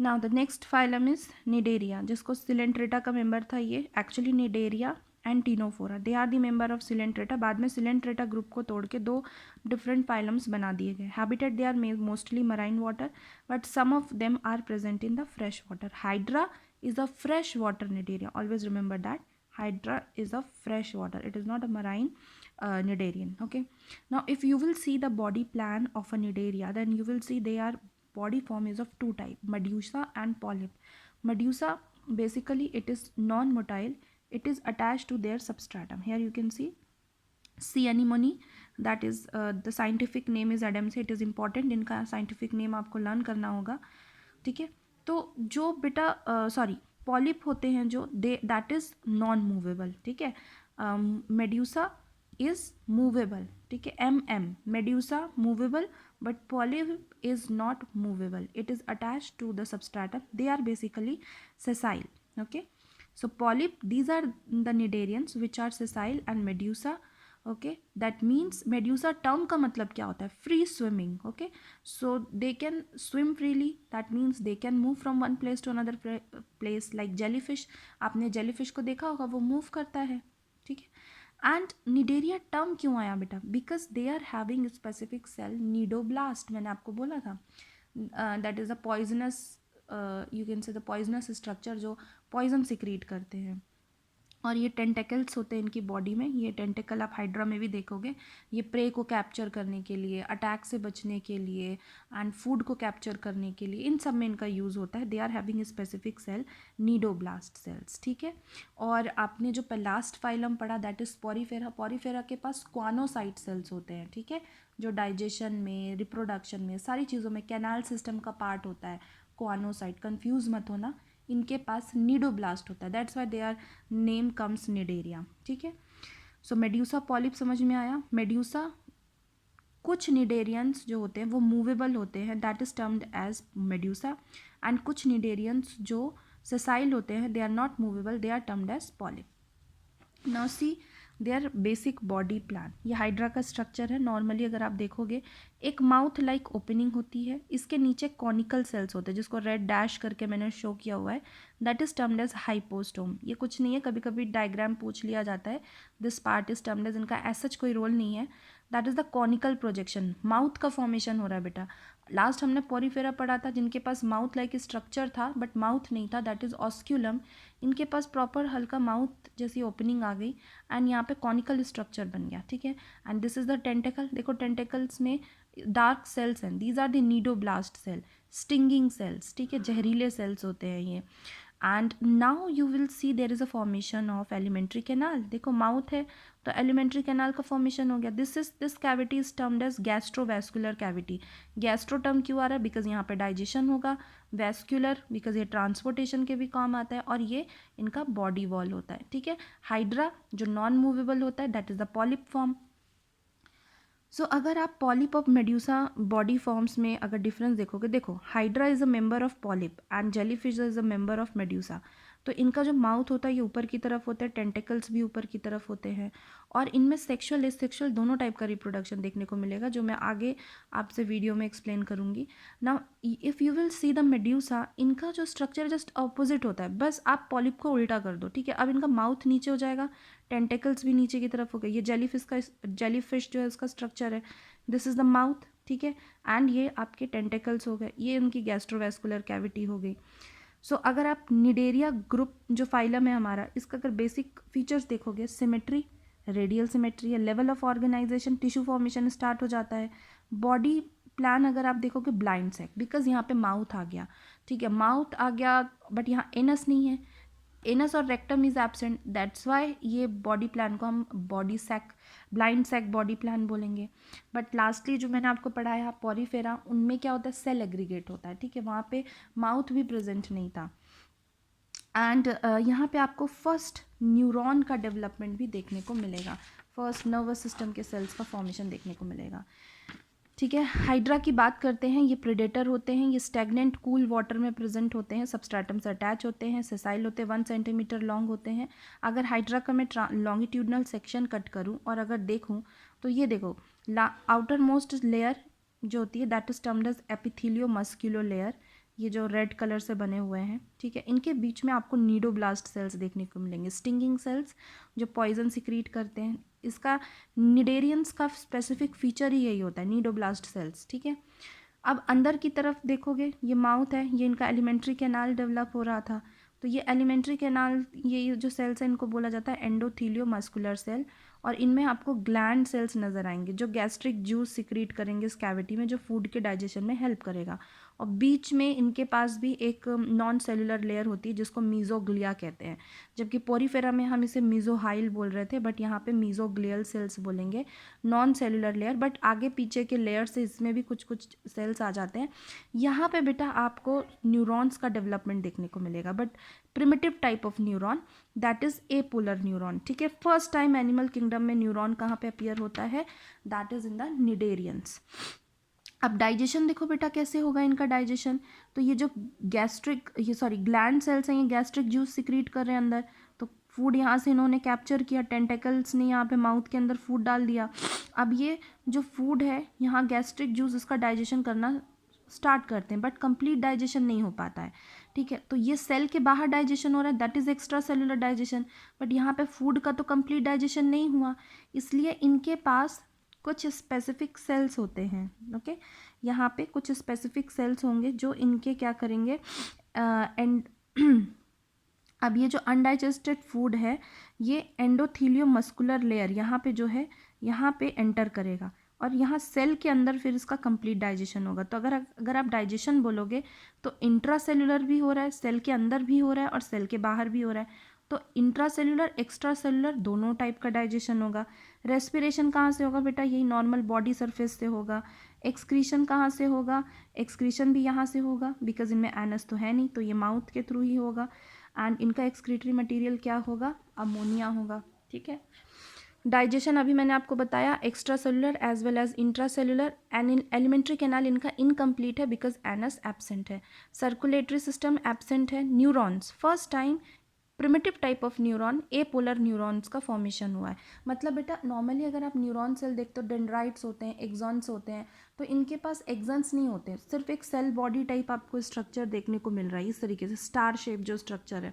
Now the next phylum is Cnidaria, जिसको Coelenterata का member था ये. Actually Cnidaria and Ctenophora they are the member of Coelenterata. बाद में सिलेंट्रेटा ग्रुप को तोड़ के दो डिफरेंट फाइलम्स बना दिए गए. Habitat they are mostly marine water, but some of them are present in the fresh water. Hydra is a freshwater cnidaria. Always remember that hydra is a freshwater. It is not a marine cnidarian. Okay. Now, if you will see the body plan of a cnidaria, then you will see their body form is of two type: medusa and polyp. Medusa, basically, it is non-motile. It is attached to their substratum. Here you can see sea anemone. That is the scientific name is Adamsia. It is important. इनका scientific name आपको learn करना होगा. ठीक है. तो जो बेटा sorry polyp होते हैं जो they that is non movable. ठीक है. Medusa is movable. ठीक है. Medusa movable, but polyp is not movable. It is attach to the substratum. They are basically sessile. Okay. So polyp, these are the cnidarians which are sessile, and medusa. Okay. That means medusa term का मतलब क्या होता है? Free swimming. Okay. So they can swim freely. That means they can move from one place to another place. Like jellyfish, आपने jellyfish को देखा होगा, वो मूव करता है. ठीक है. एंड निडेरिया टर्म क्यों आया बेटा? Because they are having specific cell cnidoblast. मैंने आपको बोला था that is a poisonous, you can say the poisonous structure जो पॉइजन सिक्रीट करते हैं. और ये टेंटेकल्स होते हैं इनकी बॉडी में. ये टेंटेकल आप हाइड्रा में भी देखोगे. ये प्रे को कैप्चर करने के लिए, अटैक से बचने के लिए, एंड फूड को कैप्चर करने के लिए, इन सब में इनका यूज़ होता है. They are having specific cell cnidoblast cells. ठीक है. और आपने जो लास्ट फाइलम पढ़ा दैट इज पोरीफेरा. पोरीफेरा के पास क्वानोसाइट सेल्स होते हैं. ठीक है. जो डाइजेशन में, रिप्रोडक्शन में, सारी चीज़ों में कैनाल सिस्टम का पार्ट होता है क्वानोसाइट. कन्फ्यूज़ मत होना, इनके पास नीडोब्लास्ट होता है. That's why they are name comes Cnidaria. ठीक है. सो मेड्यूसा पॉलिप समझ में आया. मेड्यूसा, कुछ निडेरियंस जो होते हैं वो मूवेबल होते हैं, that is termed as medusa. And कुछ निडेरियंस जो सेसाइल होते हैं, they are not movable, they are termed as polyp. Now see their basic body plan. ये हाइड्रा का स्ट्रक्चर है. नॉर्मली अगर आप देखोगे एक माउथ लाइक ओपनिंग होती है, इसके नीचे कॉनिकल सेल्स होते हैं जिसको रेड डैश करके मैंने शो किया हुआ है. That is termed as hypostome. ये कुछ नहीं है, कभी कभी डायग्राम पूछ लिया जाता है. This part is termed as, इनका ऐसा कोई रोल नहीं है. That is the conical projection. Mouth का फॉर्मेशन हो रहा है बेटा. लास्ट हमने पोरीफेरा पढ़ा था जिनके पास माउथ लाइक स्ट्रक्चर था बट माउथ नहीं था, दैट इज ऑस्क्यूलम. इनके पास प्रॉपर हल्का माउथ जैसी ओपनिंग आ गई एंड यहाँ पे कॉनिकल स्ट्रक्चर बन गया. ठीक है. And this is the tentacle. देखो टेंटेकल्स में डार्क सेल्स हैं. These are the cnidoblast cell, stinging cells. ठीक है. जहरीले सेल्स होते हैं ये. And now you will see there is a formation of alimentary canal. देखो माउथ है तो एलिमेंट्री कैनाल का फॉर्मेशन हो गया. This cavity is termed as gastrovascular cavity. Gastro term क्यों आ रहा है? बिकॉज यहाँ पे डाइजेशन होगा. वैस्कुलर बिकॉज ये ट्रांसपोर्टेशन के भी काम आता है. और ये इनका बॉडी वॉल होता है. ठीक है. हाइड्रा जो नॉन मूवेबल होता है, that is the polyp form. So अगर आप polyp of medusa body forms में अगर डिफरेंस देखोगे, देखो hydra is a member of polyp and jellyfish is a member of medusa. तो इनका जो माउथ होता है ये ऊपर की तरफ होता है, टेंटेकल्स भी ऊपर की तरफ होते हैं. और इनमें सेक्शुअल एसेक्सुअल दोनों टाइप का रिप्रोडक्शन देखने को मिलेगा, जो मैं आगे आपसे वीडियो में एक्सप्लेन करूँगी. Now if you will see the medusa, इनका जो स्ट्रक्चर जस्ट अपोजिट होता है. बस आप पॉलिप को उल्टा कर दो. ठीक है. अब इनका माउथ नीचे हो जाएगा, टेंटेकल्स भी नीचे की तरफ हो गए. ये जेलीफिश जो है उसका स्ट्रक्चर है. This is the mouth. ठीक है. एंड ये आपके टेंटेकल्स हो गए. ये उनकी गैस्ट्रोवैस्कुलर कैविटी हो गई. सो अगर आप निडेरिया ग्रुप जो फाइलम है हमारा, इसका अगर बेसिक फीचर्स देखोगे, सिमेट्री, रेडियल सिमेट्री है. Level of organisation, tissue formation start हो जाता है. बॉडी प्लान अगर आप देखोगे ब्लाइंड सेक, बिकॉज यहाँ पे माउथ आ गया. ठीक है. माउथ आ गया बट यहाँ एनस नहीं है. एनस और rectum is absent. That's why ये बॉडी प्लान को हम body sac, blind sac body plan बोलेंगे. बट लास्टली जो मैंने आपको पढ़ाया पॉरीफेरा, उनमें क्या होता है? सेल एग्रीगेट होता है. ठीक है. वहाँ पे माउथ भी प्रेजेंट नहीं था. एंड यहाँ पे आपको फर्स्ट न्यूरॉन का डेवलपमेंट भी देखने को मिलेगा. फर्स्ट नर्वस सिस्टम के सेल्स का फॉर्मेशन देखने को मिलेगा. ठीक है. हाइड्रा की बात करते हैं. ये प्रेडेटर होते हैं. ये स्टैगनेंट कूल वाटर में प्रेजेंट होते हैं. सबस्ट्रेटम से अटैच होते हैं. सेसाइल होते हैं. 1 सेंटीमीटर लॉन्ग होते हैं. अगर हाइड्रा का मैं लॉन्गिट्यूडनल सेक्शन कट करूं और अगर देखूं तो ये देखो आउटर मोस्ट लेयर जो होती है that is termed as epithelio musculo layer. ये जो रेड कलर से बने हुए हैं, ठीक है, इनके बीच में आपको नीडोब्लास्ट सेल्स देखने को मिलेंगे, स्टिंगिंग सेल्स जो पॉइजन सिक्रीट करते हैं। इसका निडेरियंस का स्पेसिफिक फीचर ही यही होता है, नीडोब्लास्ट सेल्स, ठीक है। अब अंदर की तरफ देखोगे, ये माउथ है, ये इनका एलिमेंट्री कैनाल डेवलप हो रहा था। तो ये एलिमेंट्री कैनाल, ये जो सेल्स हैं इनको बोला जाता है एंडोथीलियो मस्कुलर सेल, और इनमें आपको ग्लैंड सेल्स नज़र आएंगे जो गैस्ट्रिक जूस सिक्रीट करेंगे इस कैविटी में, जो फूड के डाइजेशन में हेल्प करेगा। और बीच में इनके पास भी एक नॉन सेलुलर लेयर होती है जिसको मीजोग्लिया कहते हैं, जबकि पोरीफेरा में हम इसे मीजोहाइल बोल रहे थे, बट यहाँ पे मीजोग्लियल सेल्स बोलेंगे, नॉन सेलुलर लेयर। बट आगे पीछे के लेयर से इसमें भी कुछ कुछ सेल्स आ जाते हैं। यहाँ पे बेटा आपको न्यूरॉन्स का डेवलपमेंट देखने को मिलेगा, but primitive type of neuron, that is apolar neuron, ठीक है। फर्स्ट टाइम एनिमल किंगडम में न्यूरॉन कहाँ पे अपीयर होता है, that is in the cnidarians. अब डाइजेशन देखो बेटा कैसे होगा इनका डाइजेशन। तो ये जो ग्लैंड सेल्स हैं, ये गैस्ट्रिक जूस सिक्रीट कर रहे हैं अंदर, तो फूड यहाँ से इन्होंने कैप्चर किया, टेंटेकल्स ने यहाँ पे माउथ के अंदर फूड डाल दिया। अब ये जो फूड है, यहाँ गैस्ट्रिक जूस इसका डाइजेशन करना स्टार्ट करते हैं, बट कंप्लीट डाइजेशन नहीं हो पाता है, ठीक है। तो ये सेल के बाहर डाइजेशन हो रहा है, that is extra cellular digestion, but यहाँ पे फूड का तो कंप्लीट डाइजेशन नहीं हुआ, इसलिए इनके पास कुछ स्पेसिफिक सेल्स होते हैं, ओके। यहाँ पे कुछ स्पेसिफिक सेल्स होंगे जो इनके क्या करेंगे, एंड अब ये जो अनडाइजेस्टेड फूड है, ये एंडोथीलियो मस्कुलर लेयर यहाँ पे जो है, यहाँ पे एंटर करेगा, और यहाँ सेल के अंदर फिर इसका कंप्लीट डाइजेशन होगा। तो अगर आप डाइजेशन बोलोगे तो इंट्रा सेलुलर भी हो रहा है, सेल के अंदर भी हो रहा है और सेल के बाहर भी हो रहा है। तो इंट्रा सेलुलर एक्स्ट्रा सेलुलर दोनों टाइप का डाइजेशन होगा। रेस्पिरेशन कहाँ से होगा बेटा, यही नॉर्मल बॉडी सरफेस से होगा। एक्सक्रीशन कहाँ से होगा, एक्सक्रीशन भी यहाँ से होगा, बिकॉज इनमें एनस तो है नहीं, तो ये माउथ के थ्रू ही होगा। एंड इनका एक्सक्रीटरी मटेरियल क्या होगा, अमोनिया होगा, ठीक है। डाइजेशन अभी मैंने आपको बताया, extra cellular as well as intra cellular. And alimentary canal इनका इनकम्प्लीट है बिकॉज एनस एब्सेंट है। सर्कुलेटरी सिस्टम एब्सेंट है। Neurons, first time primitive type of neuron, apolar neurons का फॉर्मेशन हुआ है। मतलब बेटा नॉर्मली अगर आप न्यूरॉन सेल देखते हो, डेंड्राइट्स होते हैं, एक्सॉन्स होते हैं, तो इनके पास एक्सॉन्स नहीं होते, सिर्फ एक सेल बॉडी टाइप आपको स्ट्रक्चर देखने को मिल रहा है, इस तरीके से स्टार शेप जो स्ट्रक्चर है।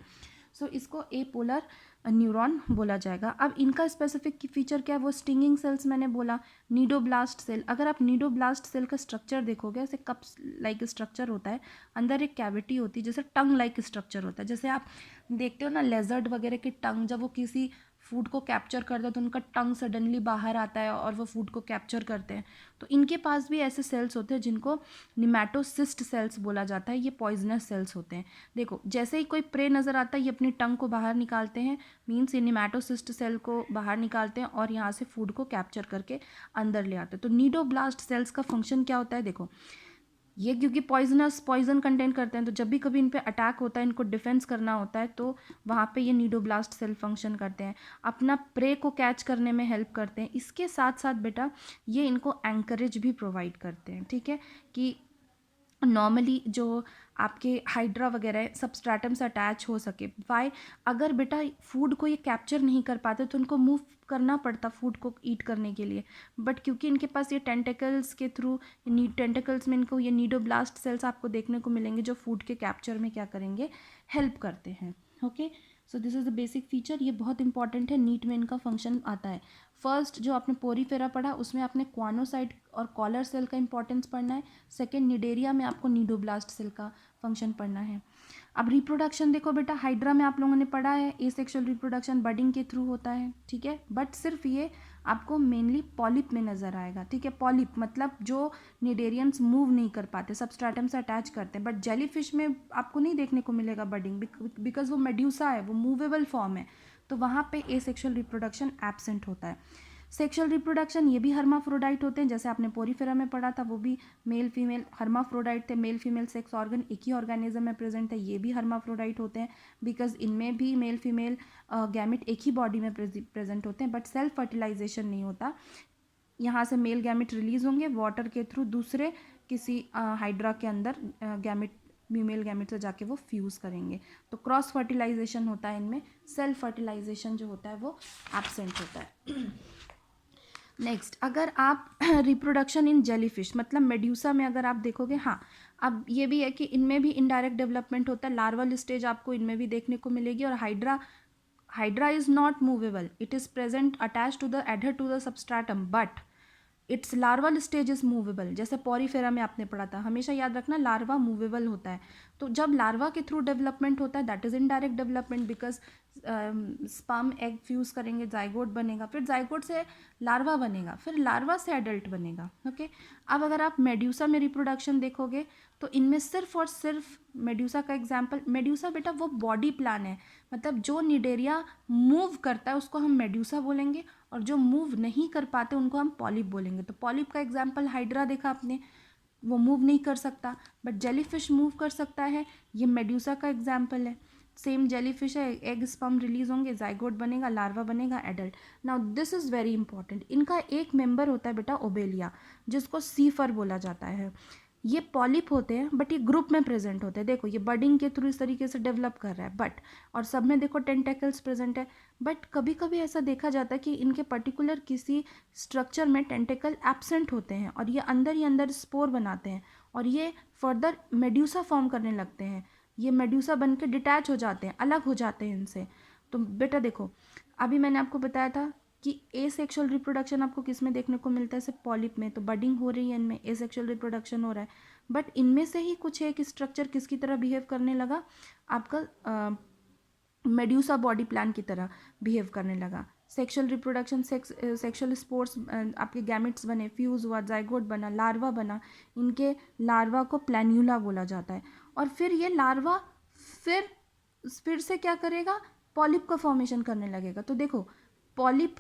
सो इसको एपोलर न्यूरॉन बोला जाएगा। अब इनका स्पेसिफिक फीचर क्या है, वो स्टिंगिंग सेल्स मैंने बोला, नीडोब्लास्ट सेल। अगर आप नीडोब्लास्ट सेल का स्ट्रक्चर देखोगे, ऐसे कप लाइक स्ट्रक्चर होता है, अंदर एक कैविटी होती है, जैसे टंग लाइक स्ट्रक्चर होता है। जैसे आप देखते हो ना लेजर्ड वगैरह की टंग, जब वो किसी फूड को कैप्चर करता है तो उनका टंग सडनली बाहर आता है और वो फूड को कैप्चर करते हैं। तो इनके पास भी ऐसे सेल्स होते हैं जिनको निमैटोसिस्ट सेल्स बोला जाता है। ये पॉइजनस सेल्स होते हैं। देखो जैसे ही कोई प्रे नज़र आता है, ये अपनी टंग को बाहर निकालते हैं, मीन्स ये निमैटोसिस्ट सेल को बाहर निकालते हैं और यहाँ से फूड को कैप्चर करके अंदर ले आते हैं। तो नीडोब्लास्ट सेल्स का फंक्शन क्या होता है, देखो ये क्योंकि पॉइजन कंटेन करते हैं, तो जब भी कभी इन पे अटैक होता है, इनको डिफेंस करना होता है, तो वहाँ पे ये नीडोब्लास्ट सेल फंक्शन करते हैं, अपना प्रे को कैच करने में हेल्प करते हैं। इसके साथ साथ बेटा ये इनको एंकरेज भी प्रोवाइड करते हैं, ठीक है, कि नॉर्मली जो आपके हाइड्रा वगैरह सबस्ट्रेटम से अटैच हो सके। वाई, अगर बेटा फूड को ये कैप्चर नहीं कर पाते तो उनको मूव करना पड़ता फूड को ईट करने के लिए, बट क्योंकि इनके पास ये टेंटेकल्स के थ्रू, टेंटेकल्स में इनको ये नीडोब्लास्ट सेल्स आपको देखने को मिलेंगे जो फूड के कैप्चर में क्या करेंगे, हेल्प करते हैं, okay. So this is the basic feature, ये बहुत इंपॉर्टेंट है, नीट में इनका फंक्शन आता है। फर्स्ट जो आपने पोरीफेरा पढ़ा उसमें आपने क्वानोसाइट और कॉलर सेल का इंपॉर्टेंस पढ़ना है। सेकेंड निडेरिया में आपको नीडोब्लास्ट सेल का फंक्शन पढ़ना है। अब रिप्रोडक्शन देखो बेटा, हाइड्रा में आप लोगों ने पढ़ा है एसेक्सुअल रिप्रोडक्शन बडिंग के थ्रू होता है, ठीक है, बट सिर्फ ये आपको मेनली पॉलिप में नज़र आएगा, ठीक है। पॉलिप मतलब जो निडेरियंस मूव नहीं कर पाते, सबस्ट्रेटम से अटैच करते हैं, बट जेलीफिश में आपको नहीं देखने को मिलेगा बडिंग, बिकॉज वो मेड्यूसा है, वो मूवेबल फॉर्म है, तो वहाँ पे एसेक्सुअल रिप्रोडक्शन एब्सेंट होता है। सेक्सुअल रिप्रोडक्शन ये भी हर्माफ्रोडाइट होते हैं, जैसे आपने पोरीफेरा में पढ़ा था, वो भी मेल फीमेल हर्माफ्रोडाइट थे, मेल फीमेल सेक्स ऑर्गन एक ही ऑर्गेनिज्म में प्रेजेंट है, ये भी हर्माफ्रोडाइट होते हैं, बिकॉज इनमें भी मेल फीमेल गैमिट एक ही बॉडी में प्रेजेंट होते हैं, बट सेल्फ फर्टिलाइजेशन नहीं होता। यहाँ से मेल गैमिट रिलीज होंगे वाटर के थ्रू दूसरे किसी हाइड्रा के अंदर, गैमिट फीमेल गैमिट से जाके वो फ्यूज़ करेंगे, तो क्रॉस फर्टिलाइजेशन होता है इनमें, सेल्फ फर्टिलाइजेशन जो होता है वो एब्सेंट होता है। नेक्स्ट, अगर आप रिप्रोडक्शन इन जेलीफिश मतलब मेड्यूसा में अगर आप देखोगे, हाँ अब ये भी है कि इनमें भी इनडायरेक्ट डेवलपमेंट होता है, लार्वल स्टेज आपको इनमें भी देखने को मिलेगी। और hydra is not movable, it is present attach to the adder to the substratum, but its larval stage is movable. जैसे पॉरीफेरा में आपने पढ़ा था, हमेशा याद रखना लार्वा मूवेबल होता है। तो जब लार्वा के थ्रू डेवलपमेंट होता है that is indirect development, because sperm egg fuse करेंगे, जाइगोट बनेगा, फिर जाइगोट से लार्वा बनेगा, फिर लार्वा से एडल्ट बनेगा। ओके, अब अगर आप मेड्यूसा में रिप्रोडक्शन देखोगे तो इनमें सिर्फ और सिर्फ मेड्यूसा का एग्जाम्पल, मेड्यूसा बेटा वो बॉडी प्लान है, मतलब जो निडेरिया मूव करता है उसको हम मेड्यूसा बोलेंगे, और जो मूव नहीं कर पाते उनको हम पॉलिप बोलेंगे। तो पॉलिप का एग्जाम्पल हाइड्रा देखा आपने, वो मूव नहीं कर सकता, बट जेलीफिश मूव कर सकता है, ये मेड्यूसा का एग्जाम्पल है। सेम जेलीफिश है, एग स्पर्म रिलीज होंगे, जाइगोट बनेगा, लार्वा बनेगा, adult. Now this is very important, इनका एक मेंबर होता है बेटा ओबेलिया, जिसको सीफर बोला जाता है। ये पॉलिप होते हैं बट ये ग्रुप में प्रेजेंट होते हैं। देखो ये बडिंग के थ्रू इस तरीके से डेवलप कर रहा है, बट और सब में देखो टेंटेकल्स प्रेजेंट है, बट कभी कभी ऐसा देखा जाता है कि इनके पर्टिकुलर किसी स्ट्रक्चर में टेंटेकल एब्सेंट होते हैं और ये अंदर ही अंदर स्पोर बनाते हैं और ये फर्दर मेड्यूसा फॉर्म करने लगते हैं। ये मेड्यूसा बन के डिटैच हो जाते हैं, अलग हो जाते हैं इनसे। तो बेटा देखो, अभी मैंने आपको बताया था कि एसेक्सुअल रिप्रोडक्शन आपको किस में देखने को मिलता है, सिर्फ पॉलिप में। तो बडिंग हो रही है इनमें, एसेक्सुअल रिप्रोडक्शन हो रहा है, बट इनमें से ही कुछ एक स्ट्रक्चर किसकी तरह बिहेव करने लगा, आपका मेड्यूसा बॉडी प्लान की तरह बिहेव करने लगा। सेक्सुअल रिप्रोडक्शन, सेक्सुअल स्पोर्ट्स, आपके गैमेट्स बने, फ्यूज हुआ, जाइगोट बना, लार्वा बना, इनके लार्वा को प्लान्यूला बोला जाता है। और फिर ये लार्वा फिर से क्या करेगा, पॉलिप का फॉर्मेशन करने लगेगा। तो देखो पॉलिप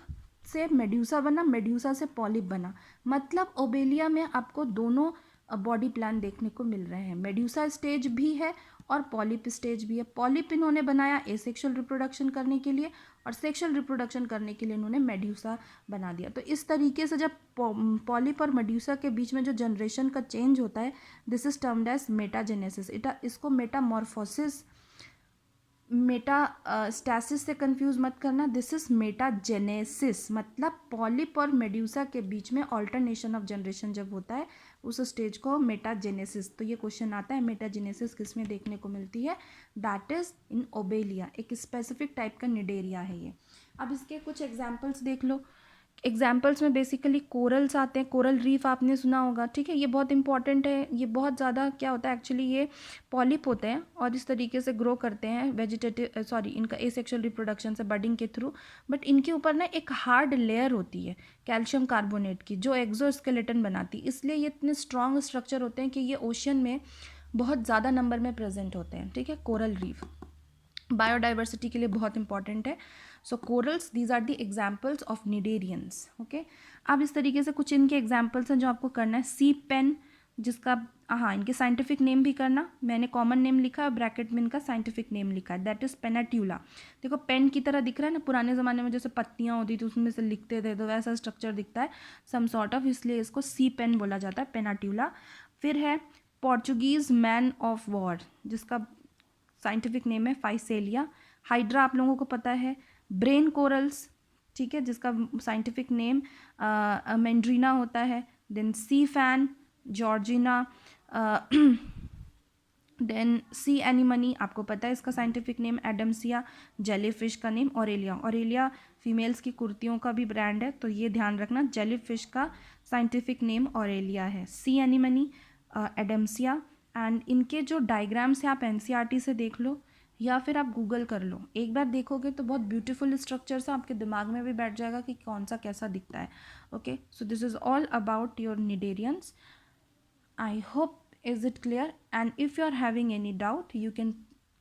से मेड्यूसा बना, मेड्यूसा से पॉलिप बना, मतलब ओबेलिया में आपको दोनों बॉडी प्लान देखने को मिल रहे हैं, मेड्यूसा स्टेज भी है और पॉलिप स्टेज भी है। पॉलिप इन्होंने बनाया एसेक्सुअल रिप्रोडक्शन करने के लिए और सेक्सुअल रिप्रोडक्शन करने के लिए इन्होंने मेड्यूसा बना दिया। तो इस तरीके से जब पॉलिप और मेड्यूसा के बीच में जो जनरेशन का चेंज होता है, this is termed as metagenesis. इसको मेटामॉर्फोसिस, स्टैसिस से कंफ्यूज मत करना, दिस इज मेटाजेनेसिस, मतलब पॉलिप और मेड्यूसा के बीच में ऑल्टरनेशन ऑफ जनरेशन जब होता है उस स्टेज को मेटाजेनेसिस। तो ये क्वेश्चन आता है मेटाजेनेसिस किस में देखने को मिलती है, दैट इज इन ओबेलिया, एक स्पेसिफिक टाइप का निडेरिया है ये। अब इसके कुछ एग्जाम्पल्स देख लो। एग्जाम्पल्स में बेसिकली कोरल्स आते हैं, कोरल रीफ आपने सुना होगा, ठीक है, ये बहुत इंपॉर्टेंट है। ये बहुत ज़्यादा क्या होता है एक्चुअली, ये पॉलिप होते हैं और इस तरीके से ग्रो करते हैं वेजिटेटिव इनका एसेक्सुअल रिप्रोडक्शन से बडिंग के थ्रू, बट इनके ऊपर ना एक हार्ड लेयर होती है कैल्शियम कार्बोनेट की जो एक्सोस्केलेटन बनाती है, इसलिए ये इतने स्ट्रॉन्ग स्ट्रक्चर होते हैं कि ये ओशन में बहुत ज़्यादा नंबर में प्रेजेंट होते हैं। ठीक है, कोरल रीफ बायोडाइवर्सिटी के लिए बहुत इंपॉर्टेंट है। So corals, these are the examples of cnidarians. Okay, अब इस तरीके से कुछ इनके एग्जाम्पल्स हैं जो आपको करना है। सी पेन, जिसका हाँ इनके साइंटिफिक नेम भी करना, मैंने कॉमन नेम लिखा है और ब्रैकेट में इनका साइंटिफिक नेम लिखा है, दैट इज पेनाट्यूला। देखो पेन की तरह दिख रहा है ना, पुराने ज़माने में जैसे पत्तियाँ होती थी उसमें से लिखते थे तो वैसा स्ट्रक्चर दिखता है सम सॉर्ट ऑफ, इसलिए इसको सी पेन बोला जाता है, पेनाट्यूला। फिर है पोर्चुगीज़ मैन ऑफ वॉर, जिसका साइंटिफिक नेम है फाइसेलिया। हाइड्रा आप लोगों को पता है। ब्रेन कोरल्स, ठीक है, जिसका साइंटिफिक नेम मैंड्रीना होता है। देन सी फैन, जॉर्जिना। देन सी एनिमनी, आपको पता है इसका साइंटिफिक नेम एडम्सिया। जेलीफिश का नेम ऑरेलिया, ऑरेलिया फीमेल्स की कुर्तियों का भी ब्रांड है, तो ये ध्यान रखना, जेलीफिश का साइंटिफिक नेम ऑरेलिया है। सी एनिमनी, एडम्सिया। एंड इनके जो डायग्राम्स हैं आप एनसीईआरटी से देख लो या फिर आप गूगल कर लो, एक बार देखोगे तो बहुत ब्यूटीफुल स्ट्रक्चर्स हैं, आपके दिमाग में भी बैठ जाएगा कि कौन सा कैसा दिखता है। Okay, so this is all about your cnidarians. I hope is it clear, and if you are having any doubt you can,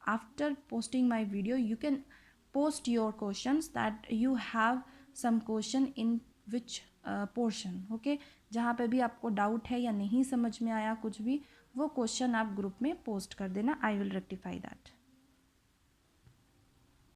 after posting my video, you can post your questions that you have some question in which portion. Okay, जहाँ पे भी आपको doubt है या नहीं समझ में आया कुछ भी, वो क्वेश्चन आप ग्रुप में पोस्ट कर देना, I will rectify that.